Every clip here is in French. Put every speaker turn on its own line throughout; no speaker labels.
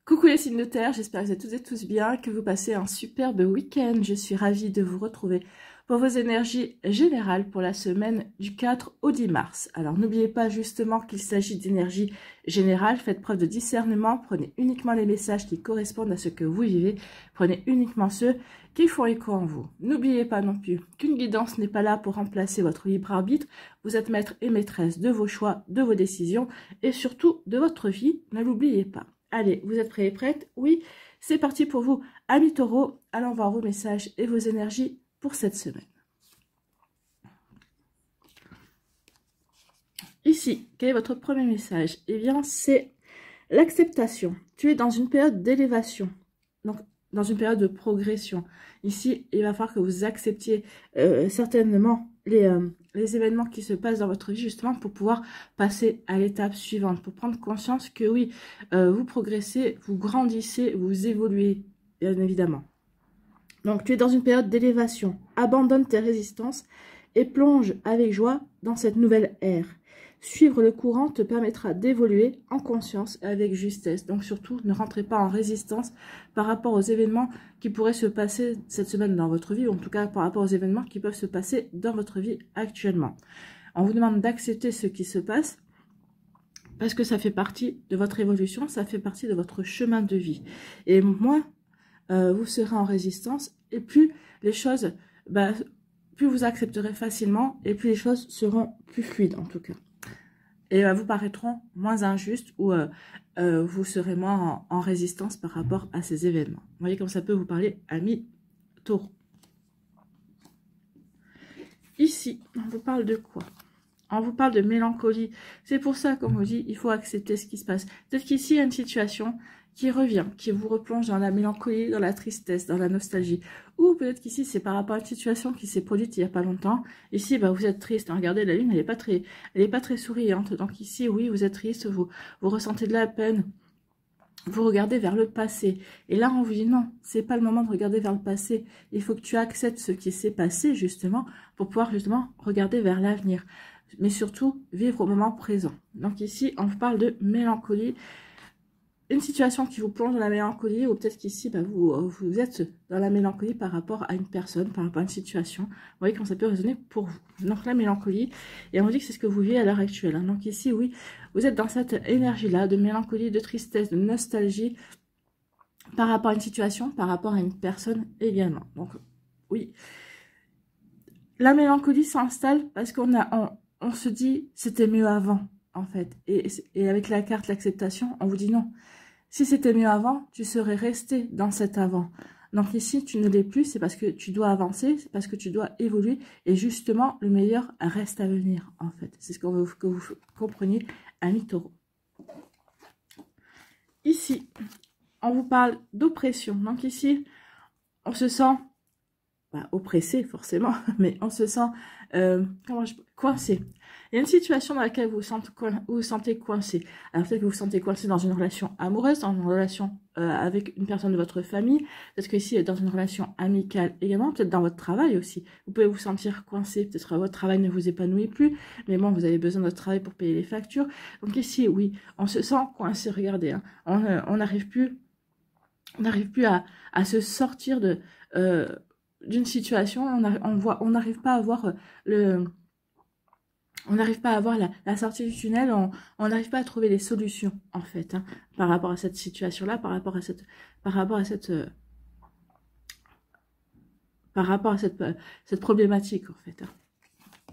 Coucou les signes de terre, j'espère que vous êtes toutes et tous bien, que vous passez un superbe week-end. Je suis ravie de vous retrouver pour vos énergies générales pour la semaine du 4 au 10 mars. Alors n'oubliez pas justement qu'il s'agit d'énergie générale, faites preuve de discernement, prenez uniquement les messages qui correspondent à ce que vous vivez, prenez uniquement ceux qui font écho en vous. N'oubliez pas non plus qu'une guidance n'est pas là pour remplacer votre libre arbitre, vous êtes maître et maîtresse de vos choix, de vos décisions et surtout de votre vie, ne l'oubliez pas. Allez, vous êtes prêts et prêtes? Oui, c'est parti pour vous, amis taureaux. Allons voir vos messages et vos énergies pour cette semaine. Ici, quel est votre premier message? Eh bien, c'est l'acceptation. Tu es dans une période d'élévation, donc dans une période de progression. Ici, il va falloir que vous acceptiez certainement les événements qui se passent dans votre vie, justement pour pouvoir passer à l'étape suivante, pour prendre conscience que oui, vous progressez, vous grandissez, vous évoluez, bien évidemment. Donc, tu es dans une période d'élévation. Abandonne tes résistances et plonge avec joie dans cette nouvelle ère. Suivre le courant te permettra d'évoluer en conscience et avec justesse. Donc surtout, ne rentrez pas en résistance par rapport aux événements qui pourraient se passer cette semaine dans votre vie, ou en tout cas par rapport aux événements qui peuvent se passer dans votre vie actuellement. On vous demande d'accepter ce qui se passe parce que ça fait partie de votre évolution, ça fait partie de votre chemin de vie. Et moins vous serez en résistance et plus les choses, plus vous accepterez facilement et plus les choses seront plus fluides en tout cas. Et vous paraîtront moins injustes ou vous serez moins en résistance par rapport à ces événements. Vous voyez comme ça peut vous parler, amis taureaux. Ici, on vous parle de quoi? On vous parle de mélancolie. C'est pour ça qu'on vous dit, il faut accepter ce qui se passe. Peut-être qu'ici, il y a une situation qui revient, qui vous replonge dans la mélancolie, dans la tristesse, dans la nostalgie. Ou peut-être qu'ici, c'est par rapport à une situation qui s'est produite il n'y a pas longtemps. Ici, vous êtes triste. Regardez, la lune, elle n'est pas très souriante. Donc ici, oui, vous êtes triste, vous ressentez de la peine. Vous regardez vers le passé. Et là, on vous dit non, c'est pas le moment de regarder vers le passé. Il faut que tu acceptes ce qui s'est passé, justement, pour pouvoir, justement, regarder vers l'avenir. Mais surtout, vivre au moment présent. Donc ici, on vous parle de mélancolie. Une situation qui vous plonge dans la mélancolie, ou peut-être qu'ici, vous êtes dans la mélancolie par rapport à une personne, par rapport à une situation. Vous voyez comment ça peut résonner pour vous. Donc la mélancolie, et on vous dit que c'est ce que vous vivez à l'heure actuelle. Hein. Donc ici, oui, vous êtes dans cette énergie-là de mélancolie, de tristesse, de nostalgie, par rapport à une situation, par rapport à une personne également. Donc oui, la mélancolie s'installe parce qu'on se dit c'était mieux avant. En fait, et avec la carte l'acceptation, on vous dit non. Si c'était mieux avant, tu serais resté dans cet avant. Donc ici, tu ne l'es plus, c'est parce que tu dois avancer, c'est parce que tu dois évoluer. Et justement, le meilleur reste à venir, en fait. C'est ce qu'on veut que vous compreniez, amis taureaux. Ici, on vous parle d'oppression. Donc ici, on se sent oppressé, forcément, mais on se sent coincé. Il y a une situation dans laquelle vous vous sentez coincé. Alors peut-être que vous vous sentez coincé dans une relation amoureuse, dans une relation avec une personne de votre famille, peut-être que ici dans une relation amicale également, peut-être dans votre travail aussi. Vous pouvez vous sentir coincé, peut-être que votre travail ne vous épanouit plus, mais bon, vous avez besoin de votre travail pour payer les factures. Donc ici, oui, on se sent coincé, regardez, hein, on n'arrive plus à se sortir d'une situation, on n'arrive pas à voir la sortie du tunnel, on n'arrive pas à trouver les solutions en fait, hein, par rapport à cette situation-là, par rapport à cette problématique en fait. Hein.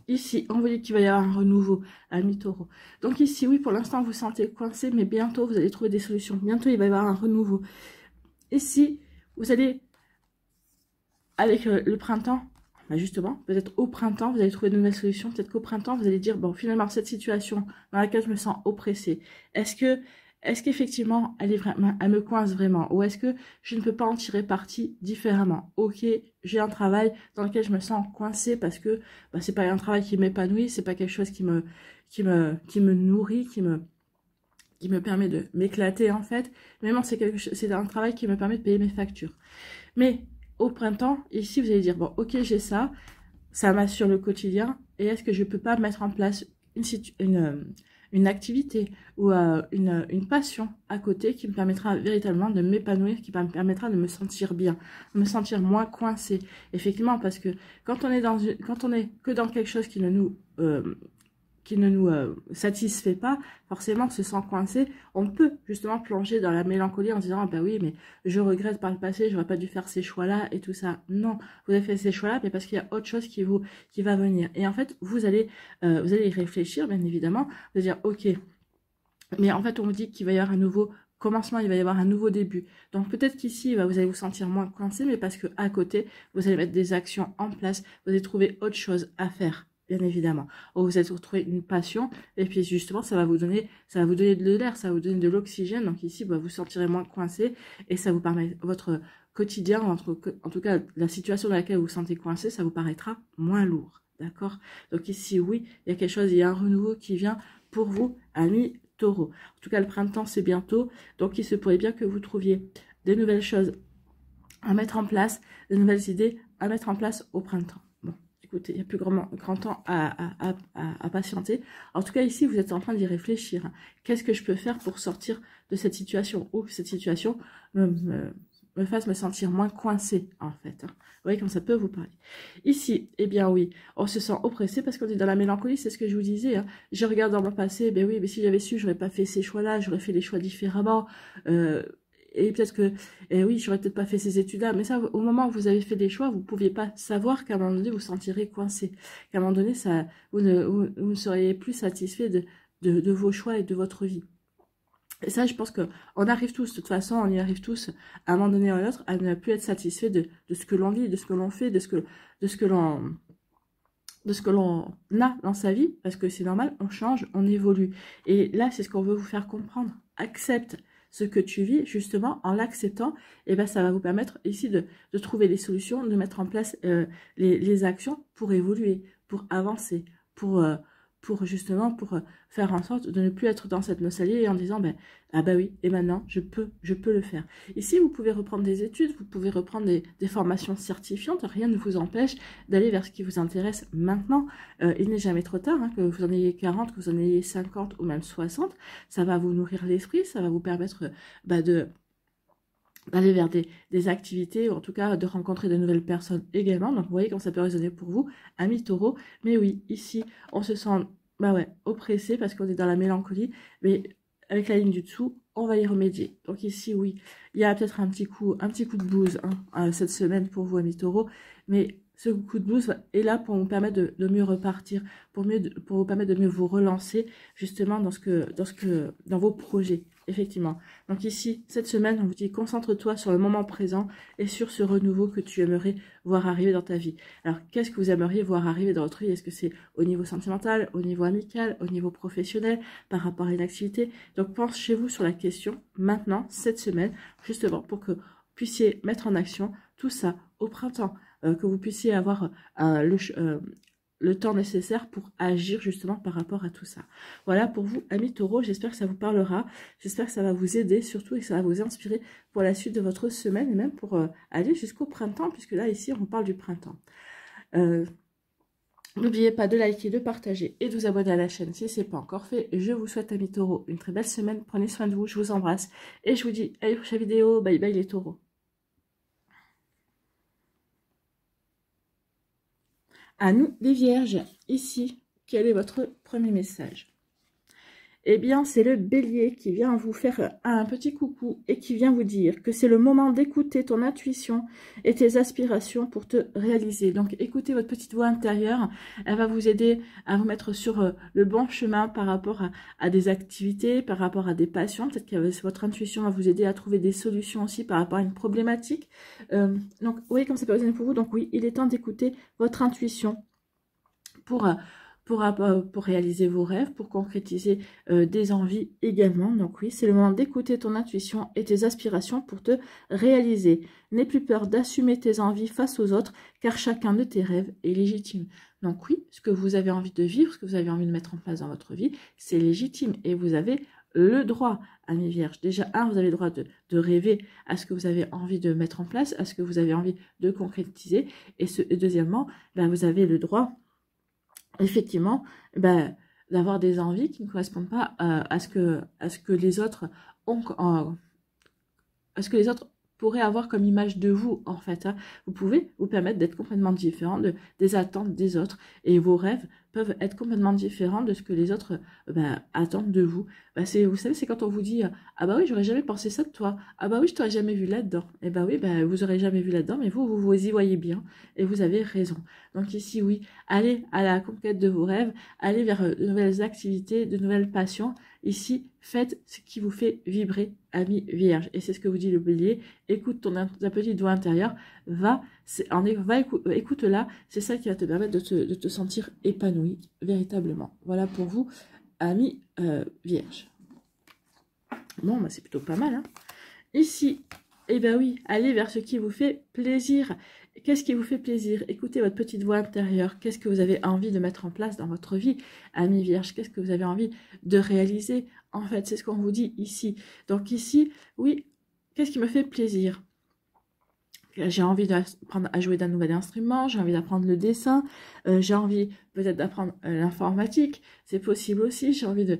Ici, on vous dit qu'il va y avoir un renouveau, amis taureaux. Donc ici, oui, pour l'instant, vous vous sentez coincé, mais bientôt, vous allez trouver des solutions. Bientôt, il va y avoir un renouveau. Ici, vous allez avec le printemps, justement, peut-être au printemps, vous allez trouver de nouvelles solutions. Peut-être qu'au printemps, vous allez dire, bon, finalement, cette situation dans laquelle je me sens oppressée, est-ce qu'effectivement, elle me coince vraiment? Ou est-ce que je ne peux pas en tirer parti différemment? Ok, j'ai un travail dans lequel je me sens coincée parce que c'est pas un travail qui m'épanouit, c'est pas quelque chose qui me nourrit, qui me permet de m'éclater en fait. Mais non, c'est un travail qui me permet de payer mes factures. Mais au printemps, ici, vous allez dire, bon, ok, j'ai ça m'assure le quotidien, et est-ce que je peux pas mettre en place une activité ou une passion à côté qui me permettra véritablement de m'épanouir, qui me permettra de me sentir bien, de me sentir moins coincée. Effectivement, parce que quand on est quand on est que dans quelque chose qui ne nous satisfait pas, forcément on se sent coincé, on peut justement plonger dans la mélancolie en se disant ah bah oui mais je regrette par le passé, j'aurais pas dû faire ces choix-là et tout ça. Non, vous avez fait ces choix-là mais parce qu'il y a autre chose qui va venir. Et en fait vous allez y réfléchir bien évidemment, vous allez dire ok, mais en fait on vous dit qu'il va y avoir un nouveau commencement, il va y avoir un nouveau début. Donc peut-être qu'ici vous allez vous sentir moins coincé, mais parce que à côté vous allez mettre des actions en place, vous allez trouver autre chose à faire. Bien évidemment. Vous allez retrouver une passion et puis justement ça va vous donner de l'air, ça va vous donner de l'oxygène. Donc ici vous sentirez moins coincé et ça vous permet votre quotidien, en tout cas la situation dans laquelle vous vous sentez coincé, ça vous paraîtra moins lourd. D'accord? Donc ici oui, il y a quelque chose, il y a un renouveau qui vient pour vous, amis Taureau. En tout cas le printemps c'est bientôt, donc il se pourrait bien que vous trouviez des nouvelles choses à mettre en place, des nouvelles idées à mettre en place au printemps. Écoutez, il n'y a plus grand temps à patienter. En tout cas, ici, vous êtes en train d'y réfléchir. Qu'est-ce que je peux faire pour sortir de cette situation ou que cette situation me fasse me sentir moins coincée, en fait. Vous voyez comme ça peut vous parler. Ici, eh bien oui, on se sent oppressé parce qu'on est dans la mélancolie, c'est ce que je vous disais. Hein. Je regarde dans mon passé, ben oui, mais si j'avais su, j'aurais pas fait ces choix-là, j'aurais fait les choix différemment. Et peut-être que, oui, j'aurais peut-être pas fait ces études-là, mais ça, au moment où vous avez fait des choix, vous ne pouviez pas savoir qu'à un moment donné, vous sentirez coincé. Qu'à un moment donné, vous ne seriez plus satisfait de vos choix et de votre vie. Et ça, je pense qu'on arrive tous, de toute façon, on y arrive tous, à un moment donné ou à un autre, à ne plus être satisfait de ce que l'on vit, de ce que l'on fait, de ce que l'on a dans sa vie, parce que c'est normal, on change, on évolue. Et là, c'est ce qu'on veut vous faire comprendre. Accepte ce que tu vis, justement, en l'acceptant, et ben ça va vous permettre ici de trouver des solutions, de mettre en place les actions pour évoluer, pour avancer, pour justement, pour faire en sorte de ne plus être dans cette nostalgie et en disant, ben, ah bah oui, et maintenant, je peux le faire. Ici, vous pouvez reprendre des études, vous pouvez reprendre des formations certifiantes, rien ne vous empêche d'aller vers ce qui vous intéresse maintenant. Il n'est jamais trop tard, hein, que vous en ayez 40, que vous en ayez 50 ou même 60, ça va vous nourrir l'esprit, ça va vous permettre d'aller vers des activités, ou en tout cas de rencontrer de nouvelles personnes également. Donc vous voyez comment ça peut résonner pour vous, amis Taureau. Mais oui, ici, on se sent oppressé parce qu'on est dans la mélancolie, mais avec la ligne du dessous, on va y remédier. Donc ici, oui, il y a peut-être un petit coup de blues cette semaine pour vous, amis Taureau, mais ce coup de blues est là pour vous permettre de mieux repartir, pour vous permettre de mieux vous relancer justement dans vos projets, effectivement. Donc ici, cette semaine, on vous dit concentre-toi sur le moment présent et sur ce renouveau que tu aimerais voir arriver dans ta vie. Alors, qu'est-ce que vous aimeriez voir arriver dans votre vie? Est-ce que c'est au niveau sentimental, au niveau amical, au niveau professionnel, par rapport à une activité? Donc, penchez-vous sur la question maintenant, cette semaine, justement, pour que vous puissiez mettre en action tout ça au printemps. Que vous puissiez avoir le temps nécessaire pour agir justement par rapport à tout ça. Voilà pour vous, amis Taureau, j'espère que ça vous parlera, j'espère que ça va vous aider surtout et que ça va vous inspirer pour la suite de votre semaine et même pour aller jusqu'au printemps, puisque là, ici, on parle du printemps. N'oubliez pas de liker, de partager et de vous abonner à la chaîne si ce n'est pas encore fait. Je vous souhaite, amis Taureau, une très belle semaine, prenez soin de vous, je vous embrasse et je vous dis à la prochaine vidéo, bye bye les Taureaux. À nous, les Vierges, ici, quel est votre premier message? Eh bien, c'est le Bélier qui vient vous faire un petit coucou et qui vient vous dire que c'est le moment d'écouter ton intuition et tes aspirations pour te réaliser. Donc, écoutez votre petite voix intérieure. Elle va vous aider à vous mettre sur le bon chemin par rapport à des activités, par rapport à des passions. Peut-être que votre intuition va vous aider à trouver des solutions aussi par rapport à une problématique. Donc, vous voyez comme ça peut résonner pour vous. Donc, oui, il est temps d'écouter votre intuition pour réaliser vos rêves, pour concrétiser des envies également. Donc oui, c'est le moment d'écouter ton intuition et tes aspirations pour te réaliser. N'aie plus peur d'assumer tes envies face aux autres, car chacun de tes rêves est légitime. Donc oui, ce que vous avez envie de vivre, ce que vous avez envie de mettre en place dans votre vie, c'est légitime et vous avez le droit, amis Vierges. Déjà, vous avez le droit de rêver à ce que vous avez envie de mettre en place, à ce que vous avez envie de concrétiser. Et deuxièmement, vous avez le droit effectivement, d'avoir des envies qui ne correspondent pas à ce que les autres ont, à ce que les autres pourraient avoir comme image de vous, en fait. Hein. Vous pouvez vous permettre d'être complètement différent des attentes des autres. Et vos rêves peuvent être complètement différents de ce que les autres attendent de vous. Vous savez, c'est quand on vous dit « Ah bah oui, j'aurais jamais pensé ça de toi. Ah bah oui, je t'aurais jamais vu là-dedans. » Et bah oui, vous aurez jamais vu là-dedans, mais vous y voyez bien. Et vous avez raison. Donc ici, oui, allez à la conquête de vos rêves, allez vers de nouvelles activités, de nouvelles passions. Ici, faites ce qui vous fait vibrer, ami vierge. Et c'est ce que vous dit le bélier. Écoute ta petite voix intérieure. Écoute-la. C'est ça qui va te permettre de te sentir épanoui, véritablement. Voilà pour vous, ami vierge. Bon, c'est plutôt pas mal. Hein. Ici, eh bien oui, allez vers ce qui vous fait plaisir. Qu'est-ce qui vous fait plaisir? Écoutez votre petite voix intérieure. Qu'est-ce que vous avez envie de mettre en place dans votre vie, ami vierge? Qu'est-ce que vous avez envie de réaliser? En fait, c'est ce qu'on vous dit ici. Donc ici, oui, qu'est-ce qui me fait plaisir? J'ai envie d'apprendre à jouer d'un nouvel instrument, j'ai envie d'apprendre le dessin, j'ai envie peut-être d'apprendre l'informatique, c'est possible aussi, j'ai envie de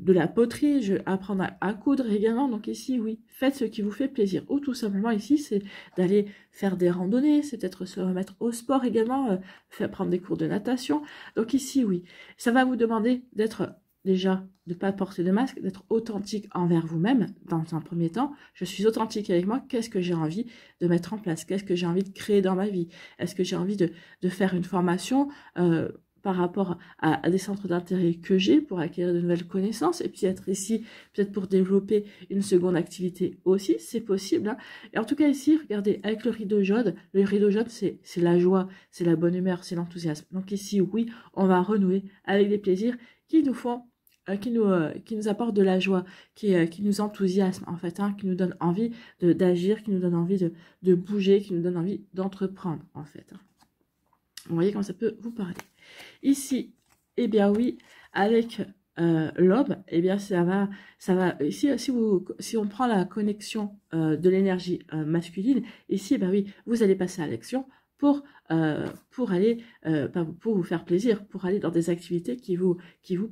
la poterie, apprendre à coudre également. Donc ici, oui, faites ce qui vous fait plaisir. Ou tout simplement ici, c'est d'aller faire des randonnées, c'est peut-être se remettre au sport également, prendre des cours de natation. Donc ici, oui, ça va vous demander d'être... Déjà, de ne pas porter de masque, d'être authentique envers vous-même dans un premier temps. Je suis authentique avec moi. Qu'est-ce que j'ai envie de mettre en place? Qu'est-ce que j'ai envie de créer dans ma vie? Est-ce que j'ai envie de faire une formation par rapport à des centres d'intérêt que j'ai pour acquérir de nouvelles connaissances et puis être ici peut-être pour développer une seconde activité aussi? C'est possible. Hein. Et en tout cas ici, regardez, avec le rideau jaune, c'est la joie, c'est la bonne humeur, c'est l'enthousiasme. Donc ici, oui, on va renouer avec des plaisirs qui nous font qui nous apporte de la joie, qui nous enthousiasme en fait, hein, qui nous donne envie d'agir, qui nous donne envie de bouger, qui nous donne envie d'entreprendre en fait. Hein. Vous voyez comment ça peut vous parler. Ici, eh bien oui, avec l'aube, eh bien ça va ici, si on prend la connexion de l'énergie masculine, ici, eh bien oui, vous allez passer à l'action pour aller pour vous faire plaisir, pour aller dans des activités qui vous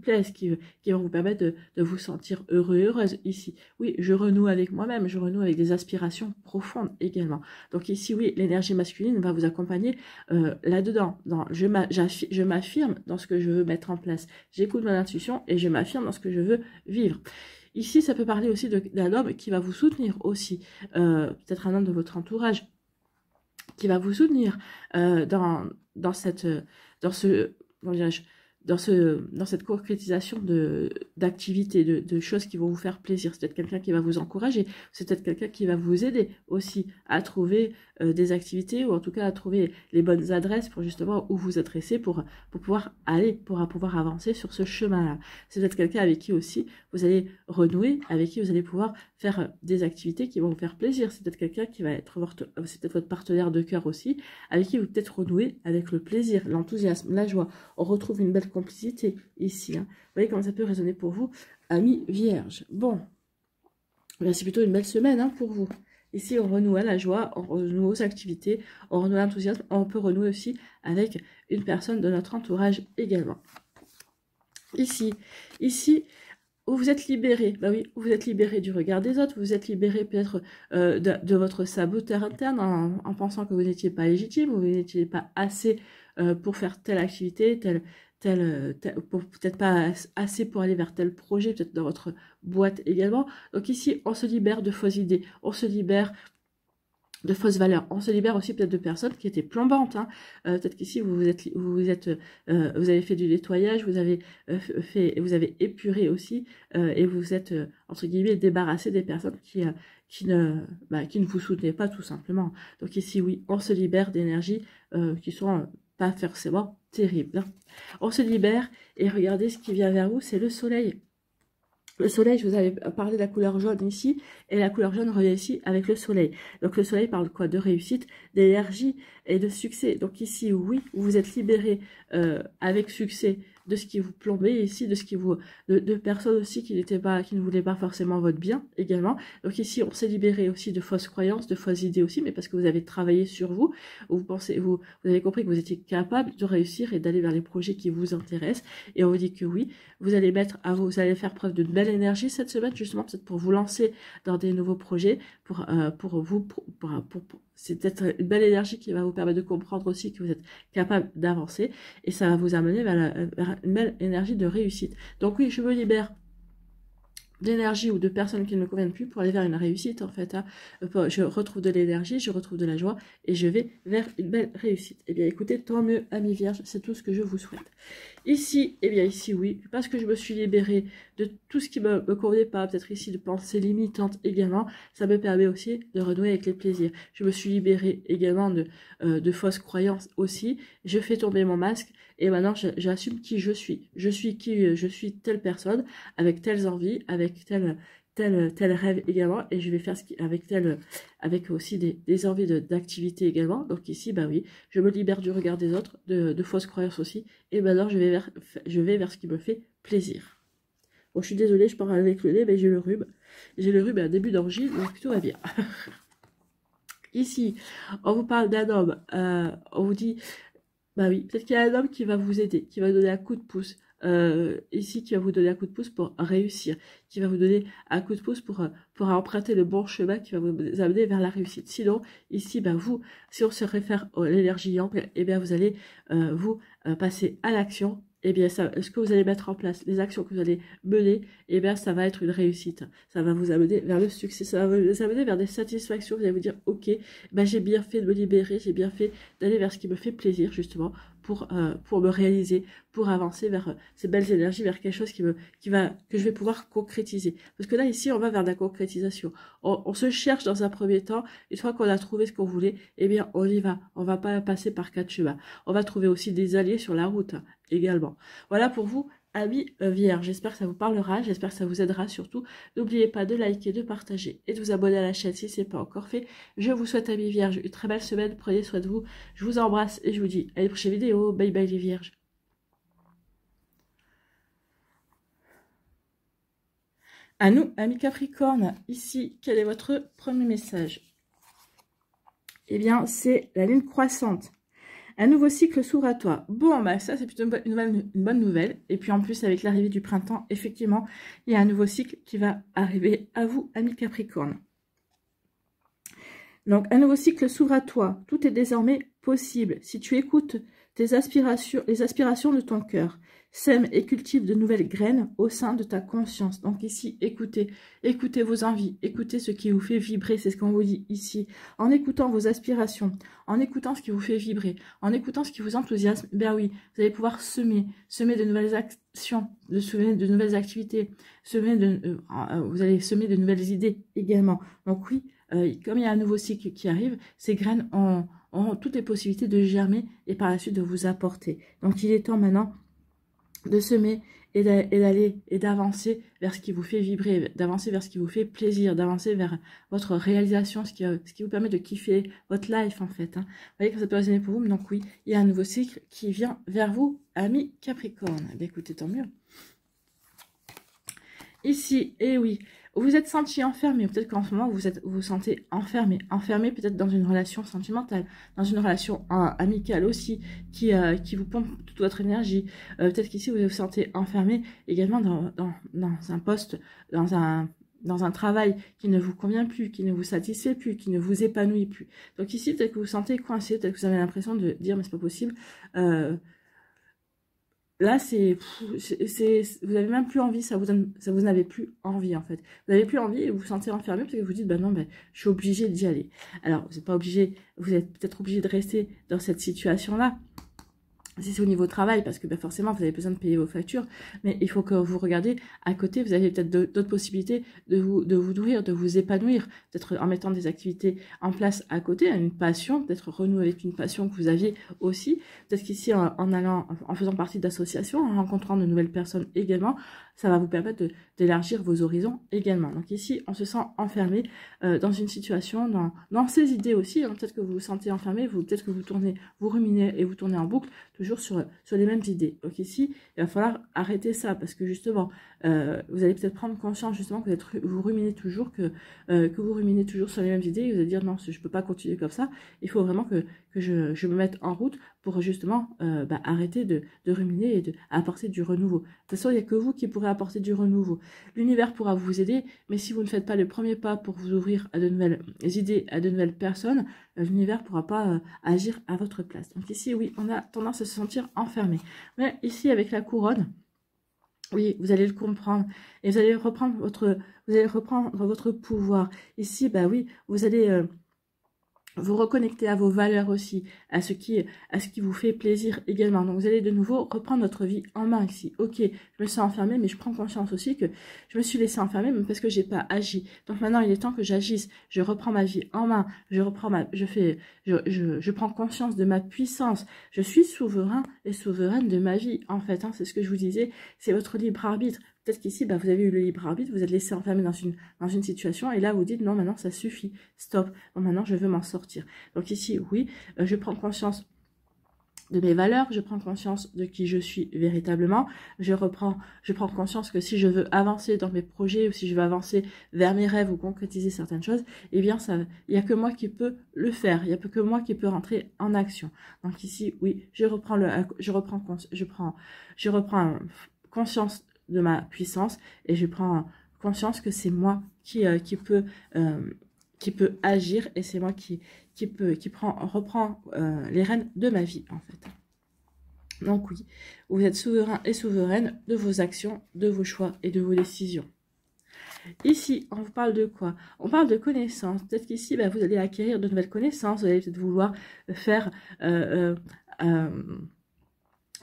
plaisent, qui vont vous permettre de vous sentir heureux et heureuse. Ici, oui, je renoue avec moi-même, je renoue avec des aspirations profondes également. Donc ici, oui, l'énergie masculine va vous accompagner là-dedans. Je m'affirme dans ce que je veux mettre en place. J'écoute mon intuition et je m'affirme dans ce que je veux vivre. Ici, ça peut parler aussi d'un homme qui va vous soutenir aussi, peut-être un homme de votre entourage, qui va vous soutenir dans cette concrétisation d'activités, de choses qui vont vous faire plaisir. C'est peut-être quelqu'un qui va vous encourager, c'est peut-être quelqu'un qui va vous aider aussi à trouver des activités, ou en tout cas à trouver les bonnes adresses pour justement où vous adresser pour pouvoir avancer sur ce chemin-là. C'est peut-être quelqu'un avec qui aussi vous allez renouer, avec qui vous allez pouvoir faire des activités qui vont vous faire plaisir. C'est peut-être quelqu'un qui va être c'est peut-être votre partenaire de cœur aussi, avec qui vous peut-être renouer avec le plaisir, l'enthousiasme, la joie. On retrouve une belle complicité ici. Hein. Vous voyez comment ça peut résonner pour vous, amis vierges. Bon, c'est plutôt une belle semaine hein, pour vous. Ici, on renoue à la joie, on renoue aux activités, on renoue à l'enthousiasme. On peut renouer aussi avec une personne de notre entourage également. Ici, où vous êtes libéré, bah oui, vous êtes libéré du regard des autres, vous êtes libéré peut-être de votre saboteur interne en pensant que vous n'étiez pas légitime, ou vous n'étiez pas assez pour faire telle activité, peut-être pas assez pour aller vers tel projet, peut-être dans votre boîte également. Donc ici, on se libère de fausses idées, on se libère de fausses valeurs. On se libère aussi peut-être de personnes qui étaient plombantes. Hein. Peut-être qu'ici vous avez fait du nettoyage, vous avez épuré aussi et vous êtes entre guillemets débarrassé des personnes qui ne vous soutenaient pas tout simplement. Donc ici oui, on se libère d'énergies qui sont pas forcément terribles. Hein. On se libère et regardez ce qui vient vers vous, c'est le soleil. Le soleil, je vous avais parlé de la couleur jaune ici, et la couleur jaune revient ici avec le soleil. Donc le soleil parle quoi? De réussite, d'énergie, et de succès. Donc ici, oui, vous vous êtes libéré avec succès de ce qui vous plombait ici, de ce qui vous, de personnes aussi qui n'étaient pas, qui ne voulaient pas forcément votre bien également. Donc ici, on s'est libéré aussi de fausses croyances, de fausses idées aussi, mais parce que vous avez travaillé sur vous, vous pensez, vous avez compris que vous étiez capable de réussir et d'aller vers les projets qui vous intéressent. Et on vous dit que oui, vous allez vous allez faire preuve d'une belle énergie cette semaine, justement peut-être pour vous lancer dans des nouveaux projets, c'est peut-être une belle énergie qui va vous permettre de comprendre aussi que vous êtes capable d'avancer et ça va vous amener vers une belle énergie de réussite. Donc oui, je me libère d'énergie ou de personnes qui ne me conviennent plus pour aller vers une réussite en fait. Hein. Je retrouve de l'énergie, je retrouve de la joie et je vais vers une belle réussite. Eh bien écoutez, tant mieux amis vierges, c'est tout ce que je vous souhaite. Ici, eh bien ici oui, parce que je me suis libérée de tout ce qui me convenait pas, peut-être ici de pensées limitantes également, ça me permet aussi de renouer avec les plaisirs. Je me suis libérée également de fausses croyances aussi, je fais tomber mon masque et maintenant j'assume qui je suis. Je suis telle personne, avec telles envies, avec tel rêve également, et je vais faire avec aussi des envies d'activité également. Donc ici, bah oui, je me libère du regard des autres, de fausses croyances aussi, et maintenant je vais vers ce qui me fait plaisir. Bon, je suis désolée, je parle avec le nez, mais j'ai le rhume. J'ai le rhume à un début d'orgie, donc tout va bien. Ici, on vous parle d'un homme, on vous dit, bah oui, peut-être qu'il y a un homme qui va vous aider, qui va donner un coup de pouce. Ici, qui va vous donner un coup de pouce pour réussir, qui va vous donner un coup de pouce pour emprunter le bon chemin qui va vous amener vers la réussite. Sinon, ici, ben si on se réfère à l'énergie yang, eh bien vous allez passer à l'action. Eh bien, ce que vous allez mettre en place, les actions que vous allez mener, eh bien, ça va être une réussite. Ça va vous amener vers le succès, ça va vous amener vers des satisfactions. Vous allez vous dire, ok, ben, j'ai bien fait de me libérer, j'ai bien fait d'aller vers ce qui me fait plaisir, justement, pour me réaliser, pour avancer vers ces belles énergies, vers quelque chose que je vais pouvoir concrétiser. Parce que là, ici, on va vers la concrétisation. On se cherche dans un premier temps. Une fois qu'on a trouvé ce qu'on voulait, eh bien, on y va. On va pas passer par 4 chemins. On va trouver aussi des alliés sur la route, hein, également. Voilà pour vous, amis vierges. J'espère que ça vous parlera. J'espère que ça vous aidera surtout. N'oubliez pas de liker, de partager et de vous abonner à la chaîne si ce n'est pas encore fait. Je vous souhaite, amis vierges, une très belle semaine. Prenez soin de vous. Je vous embrasse et je vous dis à une prochaine vidéo. Bye bye les vierges. À nous, amis Capricorne, ici, quel est votre premier message? Eh bien, c'est la lune croissante. Un nouveau cycle s'ouvre à toi. Bon, bah ça, c'est plutôt une bonne nouvelle. Et puis, en plus, avec l'arrivée du printemps, effectivement, il y a un nouveau cycle qui va arriver à vous, amis Capricorne. Donc, un nouveau cycle s'ouvre à toi. Tout est désormais possible. Si tu écoutes les aspirations de ton cœur, sème et cultive de nouvelles graines au sein de ta conscience. Donc ici, écoutez vos envies, écoutez ce qui vous fait vibrer, c'est ce qu'on vous dit ici. En écoutant vos aspirations, en écoutant ce qui vous fait vibrer, en écoutant ce qui vous enthousiasme, ben oui, vous allez pouvoir semer de nouvelles actions, semer de nouvelles activités, vous allez semer de nouvelles idées également. Donc oui, comme il y a un nouveau cycle qui arrive, ces graines ont toutes les possibilités de germer et par la suite de vous apporter. Donc il est temps maintenant de semer et d'aller et d'avancer vers ce qui vous fait vibrer, d'avancer vers ce qui vous fait plaisir, d'avancer vers votre réalisation, ce qui vous permet de kiffer votre life en fait. Hein. Vous voyez que ça peut résonner pour vous, donc oui, il y a un nouveau cycle qui vient vers vous, amis Capricorne. Eh bien, écoutez, tant mieux. Ici, et oui, vous vous êtes senti enfermé, peut-être qu'en ce moment vous vous sentez enfermé peut-être dans une relation sentimentale, dans une relation amicale aussi, qui vous pompe toute votre énergie. Peut-être qu'ici vous vous sentez enfermé également dans un poste, dans un travail qui ne vous convient plus, qui ne vous satisfait plus, qui ne vous épanouit plus. Donc ici, peut-être que vous vous sentez coincé, peut-être que vous avez l'impression de dire mais c'est pas possible. Là, vous n'avez même plus envie, vous n'avez plus envie en fait. Vous n'avez plus envie et vous vous sentez enfermé parce que vous dites, bah non, bah, je suis obligée d'y aller. Alors, vous n'êtes pas obligé, vous êtes peut-être obligé de rester dans cette situation-là. Si c'est au niveau travail, parce que ben forcément, vous avez besoin de payer vos factures, mais il faut que vous regardiez à côté, vous avez peut-être d'autres possibilités de vous nourrir, de vous épanouir, peut-être en mettant des activités en place à côté, une passion, peut-être renouer avec une passion que vous aviez aussi, peut-être qu'ici, en faisant partie d'associations, en rencontrant de nouvelles personnes également, ça va vous permettre d'élargir vos horizons également. Donc ici, on se sent enfermé dans une situation, dans ses idées aussi. Hein. Peut-être que vous vous sentez enfermé, peut-être que vous ruminez et vous tournez en boucle, toujours sur les mêmes idées. Donc ici, il va falloir arrêter ça, parce que justement, vous allez peut-être prendre conscience justement que vous ruminez toujours, que vous ruminez toujours sur les mêmes idées, et vous allez dire non, je ne peux pas continuer comme ça, il faut vraiment que je me mette en route pour justement arrêter de ruminer et apporter du renouveau. De toute façon, il n'y a que vous qui pourrez apporter du renouveau. L'univers pourra vous aider, mais si vous ne faites pas le premier pas pour vous ouvrir à de nouvelles idées, à de nouvelles personnes, l'univers ne pourra pas agir à votre place. Donc ici, oui, on a tendance à se sentir enfermé. Mais ici, avec la couronne, oui, vous allez le comprendre et vous allez reprendre votre pouvoir. Ici, bah oui, vous allez vous reconnecter à vos valeurs aussi, à ce qui vous fait plaisir également. Donc vous allez de nouveau reprendre votre vie en main ici. Ok, je me sens enfermée, mais je prends conscience aussi que je me suis laissée enfermer, même parce que j'ai pas agi. Donc maintenant il est temps que j'agisse. Je reprends ma vie en main. Je prends conscience de ma puissance. Je suis souverain et souveraine de ma vie. En fait, hein, c'est ce que je vous disais. C'est votre libre arbitre. Peut-être qu'ici, vous avez eu le libre arbitre, vous êtes laissé enfermer dans une situation, et là, vous dites, non, maintenant, ça suffit, stop, bon, maintenant, je veux m'en sortir. Donc ici, oui, je prends conscience de mes valeurs, je prends conscience de qui je suis véritablement, je prends conscience que si je veux avancer dans mes projets, ou si je veux avancer vers mes rêves, ou concrétiser certaines choses, eh bien, il n'y a que moi qui peux le faire, il n'y a que moi qui peux rentrer en action. Donc ici, oui, je reprends conscience de ma puissance, et je prends conscience que c'est moi qui peut agir, et c'est moi qui reprend les rênes de ma vie, en fait. Donc oui, vous êtes souverain et souveraine de vos actions, de vos choix et de vos décisions. Ici, on vous parle de quoi? On parle de connaissances. Peut-être qu'ici, vous allez acquérir de nouvelles connaissances, vous allez peut-être vouloir faire de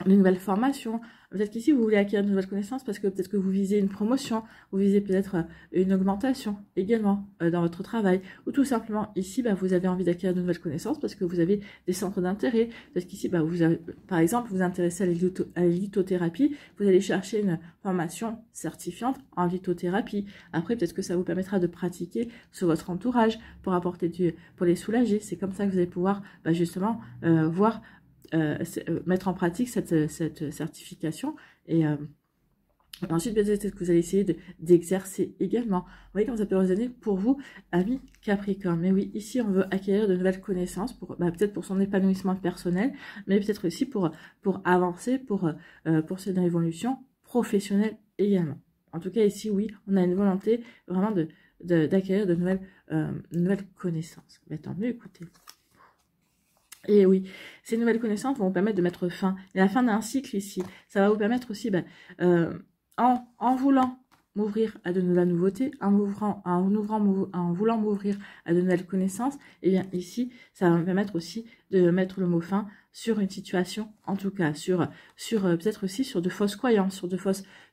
nouvelles formations. Peut-être qu'ici, vous voulez acquérir de nouvelles connaissances parce que peut-être que vous visez une promotion, vous visez peut-être une augmentation également dans votre travail. Ou tout simplement, ici, vous avez envie d'acquérir de nouvelles connaissances parce que vous avez des centres d'intérêt. Peut-être qu'ici, par exemple, vous vous intéressez à la lithothérapie, vous allez chercher une formation certifiante en lithothérapie. Après, peut-être que ça vous permettra de pratiquer sur votre entourage pour pour les soulager. C'est comme ça que vous allez pouvoir justement mettre en pratique cette certification, et ensuite peut-être que vous allez essayer d'exercer également. Vous voyez comme ça peut résonner pour vous, amis Capricorne. Mais oui, ici on veut acquérir de nouvelles connaissances, peut-être pour son épanouissement personnel, mais peut-être aussi pour avancer, pour cette évolution professionnelle également. En tout cas ici, oui, on a une volonté vraiment d'acquérir de nouvelles connaissances. Mais tant mieux, écoutez. Et oui, ces nouvelles connaissances vont vous permettre de mettre fin à la fin d'un cycle ici. Ça va vous permettre aussi, en voulant m'ouvrir à de nouvelles nouveautés, en voulant m'ouvrir à de nouvelles connaissances, et bien ici, ça va me permettre aussi de mettre le mot fin sur une situation, en tout cas, sur peut-être aussi sur de fausses croyances,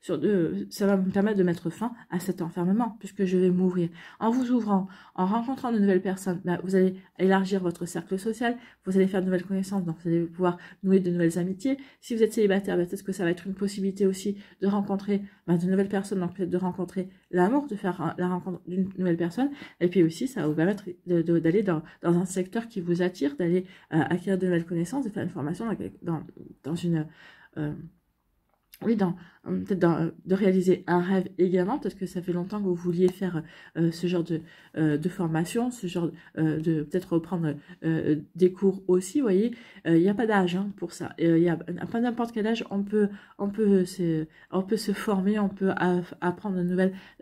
ça va me permettre de mettre fin à cet enfermement, puisque je vais m'ouvrir. En vous ouvrant, en rencontrant de nouvelles personnes, vous allez élargir votre cercle social, vous allez faire de nouvelles connaissances, donc vous allez pouvoir nouer de nouvelles amitiés. Si vous êtes célibataire, peut-être que ça va être une possibilité aussi de rencontrer de nouvelles personnes, donc peut-être de rencontrer l'amour, de faire la rencontre d'une nouvelle personne, et puis aussi, ça va vous permettre d'aller dans un secteur qui vous attire, d'aller acquérir de nouvelles connaissances, de faire une formation dans une... de réaliser un rêve également, parce que ça fait longtemps que vous vouliez faire ce genre de formation, ce genre de peut-être reprendre des cours aussi, vous voyez, il n'y a pas d'âge pour ça, il y a pas n'importe quel âge, on peut se former, on peut apprendre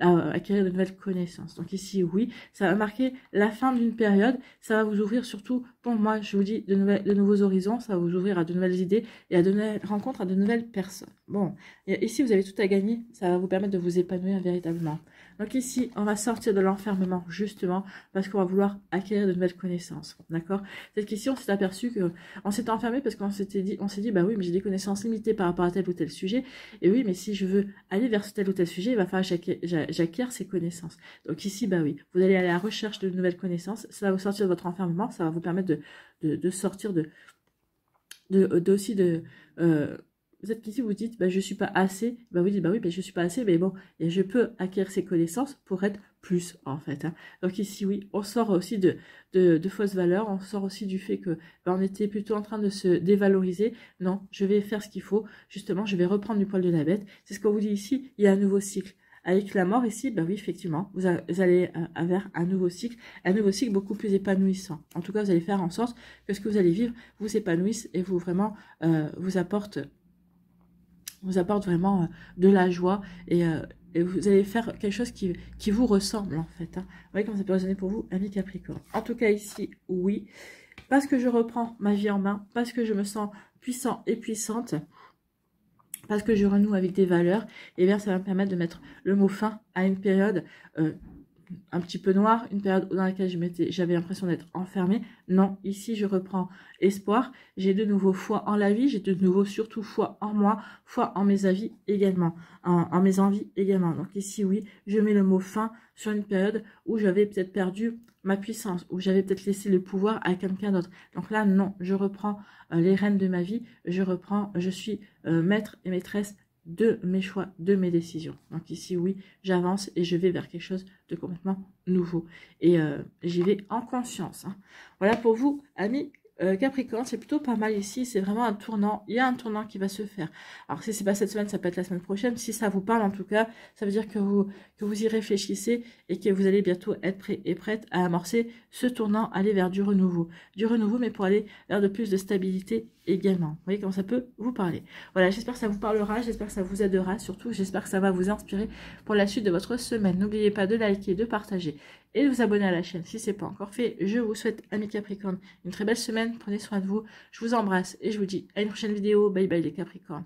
acquérir de nouvelles connaissances. Donc ici, oui, ça va marquer la fin d'une période, ça va vous ouvrir surtout, pour moi, je vous dis, de nouveaux horizons, ça va vous ouvrir à de nouvelles idées et à de nouvelles rencontres, à de nouvelles personnes. Bon, et ici, vous avez tout à gagner, ça va vous permettre de vous épanouir véritablement. Donc ici, on va sortir de l'enfermement, justement, parce qu'on va vouloir acquérir de nouvelles connaissances, d'accord? C'est qu'ici, on s'est aperçu qu'on s'était enfermé parce qu'on s'est dit, oui, mais j'ai des connaissances limitées par rapport à tel ou tel sujet, et oui, mais si je veux aller vers tel ou tel sujet, il va falloir que j'acquière ces connaissances. Donc ici, oui, vous allez aller à la recherche de nouvelles connaissances, ça va vous sortir de votre enfermement, ça va vous permettre de sortir Peut-être qu'ici vous dites, bah, je suis pas assez. Bah, vous dites, bah oui, bah, je suis pas assez, mais bon, et je peux acquérir ces connaissances pour être plus, en fait. Hein. Donc ici, oui, on sort aussi de fausses valeurs. On sort aussi du fait que bah, on était plutôt en train de se dévaloriser. Non, je vais faire ce qu'il faut. Justement, je vais reprendre du poil de la bête. C'est ce qu'on vous dit ici. Il y a un nouveau cycle. Avec la mort ici, bah oui, effectivement, vous allez vers un nouveau cycle beaucoup plus épanouissant. En tout cas, vous allez faire en sorte que ce que vous allez vivre vous épanouisse et vous vraiment vous apporte vraiment de la joie et vous allez faire quelque chose qui vous ressemble en fait. Hein. Vous voyez comment ça peut résonner pour vous, amis Capricorne. En tout cas ici, oui, parce que je reprends ma vie en main, parce que je me sens puissant et puissante, parce que je renoue avec des valeurs, et bien ça va me permettre de mettre le mot fin à une période un petit peu noire, une période dans laquelle j'avais l'impression d'être enfermée. Non, ici je reprends espoir, j'ai de nouveau foi en la vie, j'ai de nouveau surtout foi en moi, foi en mes avis également, en mes envies également. Donc ici oui, je mets le mot fin sur une période où j'avais peut-être perdu ma puissance, où j'avais peut-être laissé le pouvoir à quelqu'un d'autre. Donc là non, je reprends les rênes de ma vie, je suis maître et maîtresse de mes choix, de mes décisions. Donc ici, oui, j'avance et je vais vers quelque chose de complètement nouveau. Et j'y vais en conscience. Hein. Voilà pour vous, amis Capricorne, c'est plutôt pas mal ici. C'est vraiment un tournant. Il y a un tournant qui va se faire. Alors si c'est pas cette semaine, ça peut être la semaine prochaine. Si ça vous parle, en tout cas, ça veut dire que vous y réfléchissez et que vous allez bientôt être prêt et prête à amorcer ce tournant, aller vers du renouveau. Du renouveau, mais pour aller vers de plus de stabilité également. Vous voyez comment ça peut vous parler. Voilà, j'espère que ça vous parlera, j'espère que ça vous aidera, surtout j'espère que ça va vous inspirer pour la suite de votre semaine. N'oubliez pas de liker, de partager et de vous abonner à la chaîne si ce n'est pas encore fait. Je vous souhaite, amis Capricorne, une très belle semaine, prenez soin de vous, je vous embrasse et je vous dis à une prochaine vidéo. Bye bye les Capricornes.